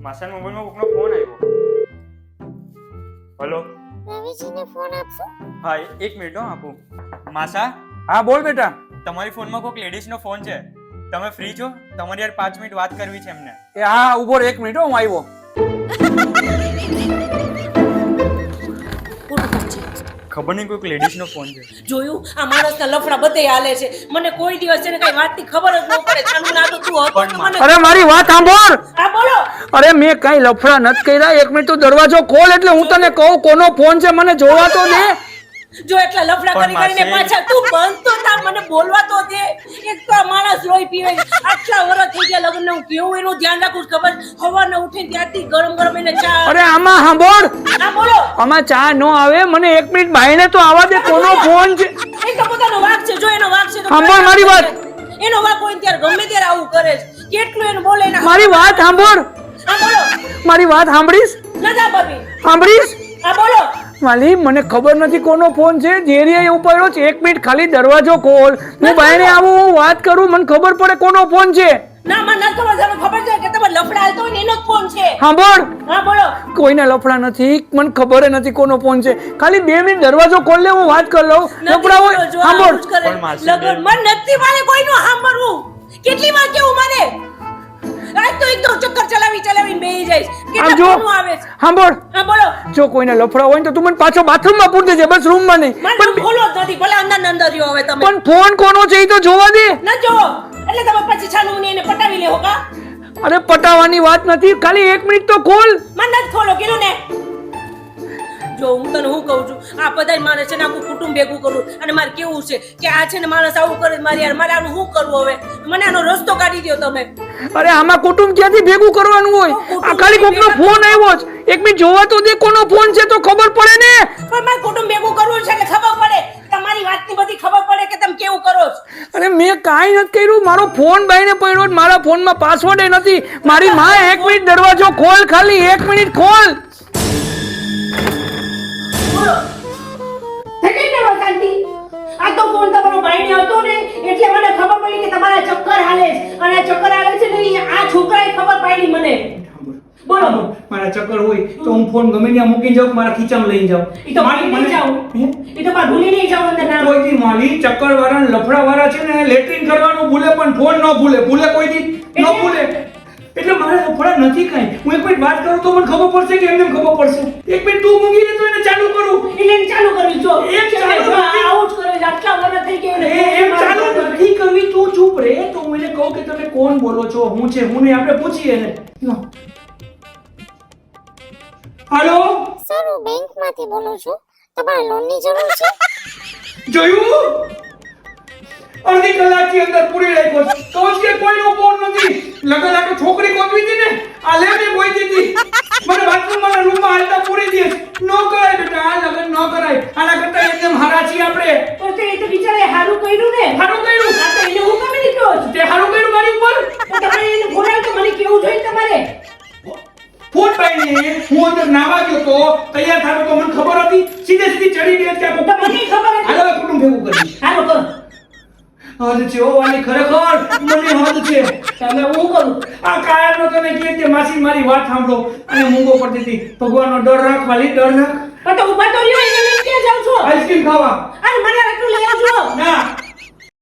માસા મોબાઈલમાં કોકનો ફોન આવ્યો. Hello. રવિજીને phone આપશો? હા, એક મિનિટ આપું. માસા, હા બોલ બેટા. તમારી ફોનમાં કોઈક લેડીઝનો ફોન છે. તમે ફ્રી છો? તમારી યાર 5 મિનિટ વાત કરવી છે એમને. એ હા ઉભો રહે, 1 મિનિટ હું આવ્યો. ખબર નહીં કોઈક લેડીઝનો ફોન છે. જોયું આ માણસના લફડા બધે હાલે છે. મને કોઈ દિવસ છે ને કઈ વાતની ખબર જ ન પડે. ચાલુ ના તો તું હતો તો મને. અરે મારી વાત સાંભળ. હા બોલો. અરે મેં કઈ લફડા નથી કર્યા. 1 મિનિટ તું દરવાજો ખોલ એટલે હું તને કહું કોનો ફોન છે મને જોવા તો દે. જો એટલા લફડા કરી કરીને પાછા તું બંધ તો થા, મને બોલવા તો દે. એક તો આ માણસ લોહી પીવે છે. આટલા વર્ષ થઈ ગયા લગ્નને, હું કેવું એનું ધ્યાન રાખું છું ખબર? સવારને ઉઠીને ત્યારથી ગરમ ગરમ એને ચા. અરે આમાં સાંભળ. હા બોલો. આમાં ચા નો આવે. મને 1 મિનિટ બાઈને તો આવા દે. કોનો ફોન છે? એ તો પોતાનો વાંક છે. જો એનો વાંક છે તો સાંભળ મારી વાત. એનો વાંક હોય ત્યારે ગમે ત્યારે આવું કરે છે. કેટલું એને બોલે ને. મારી વાત સાંભળ. હા બોલો. મારી વાત સાંભળીશ? નજા ભાભી. સાંભળીશ? હા બોલો. માલી મને ખબર નથી કોનો ફોન છે. જેરિયા ઉપાડ્યો છે. 1 મિનિટ ખાલી દરવાજો ખોલ. હું બાઈને આવું, હું વાત કરું, મને ખબર પડે કોનો ફોન છે. ના મને ન ખબર. તમને ખબર છે કે તમે લફડા હાલતો હોય ને એનો જ ફોન છે. સાંભળ. હા બોલો. કોઈને લફડા નથી. મને ખબર નથી કોનો ફોન છે. ખાલી 2 મિનિટ દરવાજો ખોલ લે, હું વાત કરી લઉં. લફડા હોય સાંભળ. પણ માસી લગન મન નથી મારે કોઈનું સાંભળવું. કેટલી વાર કેવું મારે? આજ તો એકદમ ચક્કર ચલાવીને બેહી જઈશ. કેટલા જો ફોનો આવે છે. સાંભળ. હા બોલો. જો કોઈને લફડા હોય ને તો તું મને પાછો બાથરૂમમાં પૂર દેજે, બસ રૂમમાં નહીં. મને ખોલો જ નથી. ભલે અંદર ને અંદર રહ્યો હવે તમે. પણ ફોન કોનો છે એ તો જોવા દે. ન જોવો એટલે તમે પછી છાનુને એને પટાવી લેવો કા? અરે પટાવાની વાત નથી, ખાલી 1 મિનિટ તો ખોલ. મને નથી ખોલો કીધું ને. જો હું તને હું કહું છું, આ બધાય માણસ છે ને આખું કુટુંબ ભેગું કરું અને મારે કેવું છે કે આ છે ને માણસ આવું કરે મારે યાર મારે આનું શું કરવું હવે? મને આનો રસ્તો કાઢી દો તમે. અરે આમાં કુટુંબ ક્યાંથી ભેગું કરવાનું હોય? આ ખાલી કોકનો ફોન આવ્યો છે. 1 મિનિટ જોવા તો દે કોનો ફોન છે તો ખબર પડે ને. પણ મારે કુટુંબ ભેગું કરવું છે એટલે ખબર પડે. તમારી વાતની બધી ખબર પડે કે તમે કેવું કરો છો. અરે મેં કાંઈ નથી કર્યું. મારો ફોન બાઈને પડ્યો. મારા ફોનમાં પાસવર્ડ નથી. મારી માં 1 મિનિટ દરવાજો ખોલ, ખાલી 1 મિનિટ ખોલ. આ તો ફોન તમારો ભાઈને હતો ને એટલે મને ખબર પડી કે તમારા ચક્કર હાલે છે અને આ ચક્કર હાલે છે ને આ છોકરાએ ખબર પાડી મને. બોલો. મારા ચક્કર હોય તો હું ફોન ગમે ત્યાં મૂકી જાઉં, મારા ખીચામાં લઈ જાઉં. ઈ તો ભૂલી નહીં જાવ. ઈ તો પણ ભૂલી નહીં જાવ અંદર ના. કોઈ દી માલી ચક્કર વાળા લફડા વાળા છે ને લેટ્રિન કરવાનું ભૂલે પણ ફોન ન ભૂલે કોઈ દી ન ભૂલે. એટલે મારે લફડા નથી કાંઈ. હું એક મિનિટ વાત કરું તો મને ખબર પડશે કે એમને ખબર પડશે. 1 મિનિટ તું મૂકી દે તો એને ચાલુ કરું. એટલે એને ચાલુ કરવી જો. એમ ચાલુ નથી. આવું જ કરે છે. આટલા વર્ષ થઈ ગયા એમ ચાલુ નથી કરવી. તું ચૂપ રહે તો હું એને કહું કે તમે કોણ બોલો છો, હું છે હું નહીં, આપણે પૂછીએ એને. હાલો. સર હું બેંકમાંથી બોલું છું. તમારે લોનની જરૂર છે? જોયું? અડધી કલાકની અંદર પૂરી રાખ્યો. તો જ કે કોઈનો ફોન નથી. લગન આ તો છોકરી ગોતવી હતી ને, આ લેને બોઈ દીધી. મને બાથરૂમમાં રૂમમાં હાલતા પૂરી દે. નો કરાય બેટા, આ લગન નો કરાય. આના કરતા એકદમ હારા છીએ આપણે. તો તે તો બિચારે હારું કર્યું ને. હારું કર્યું. આ તો એને હું કમી દીધો છે. તે હારું કર્યું મારી ઉપર. તો તમારે એને બોલાવ તો મને કેવું જોઈએ તમારે. ફોન પાઈને હું અંદર નાવા ગયો તો તૈયાર થાતો તો મને ખબર હતી. સીધે સીધી ચડી ગઈ ત્યાં. તો મને ખબર હતી. હાલો કુટુંબ ભેગું કરી. હાલો કરો. હદ છે ઓ વાલી, ખરેખર મને હદ છે. તમે હું કરું. આ કાયરનો તને કહે કે માસી મારી વાત સાંભળો અને મૂંગો પડતી હતી. ભગવાનનો ડર રાખ વાલી, ડર રાખ. પણ તો ઉભા તો રહ્યો એને લઈને ક્યાં જાવ છો? આઈસ્ક્રીમ ખાવા. અરે મને આટલું લઈ આવજો. ના